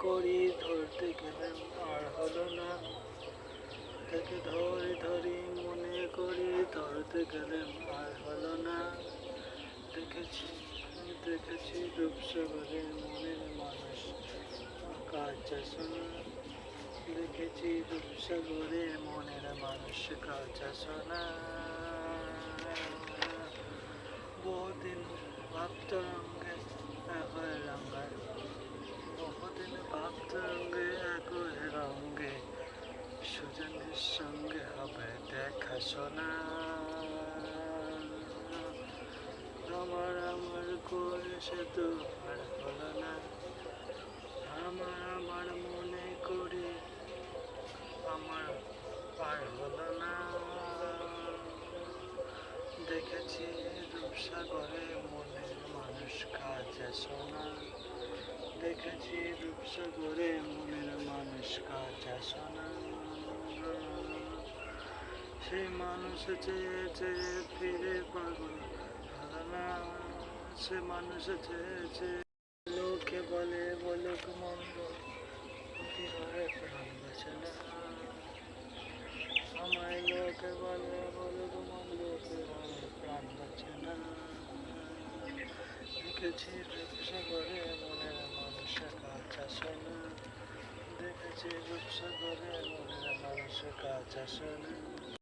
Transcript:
করি ধরতে গেলাম আর হলো না, তাকে ধরি ধরি মনে করি ধরতে গেলাম আর হলো না। দেখেছি দেখেছি রূপসাগরে মনের মানুষ কাঁচা সোনা, দেখেছি রূপসাগরে মনের মানুষ কাঁচা সোনা। বহুদিন ভাবতে রঙ্গে এক হয়ে রঙ্গে, বহুদিন ভাবতে রঙ্গে এক হয়ে রঙ্গে, সুজনের সঙ্গে হবে দেখা শোনা। আমার আমার করে সে তো আর হলো না, আমার আমার মনে করি আমার আর হলো না। দেখেছি রূপসাগরে মনের মানুষ কাঁচা সোনা, দেখেছি রূপসাগরে মনের মানুষ কাঁচা সোনা। সেই মানুষ চেয়ে চেয়ে ফিরে পাগল হলো না, সে মানুষ চেয়ে চেয়ে লোকে বলে বলুক মন্দ কি করে প্রাণ বাঁচে না। আমায় লোকে বলে বলুক মন্দ কি করে প্রাণ বাঁচে না। দেখেছি রূপসাগরে মনের মানুষ কাঁচা সোনা, দেখেছি রূপসাগরে মনের মানুষ কাঁচা সোনা।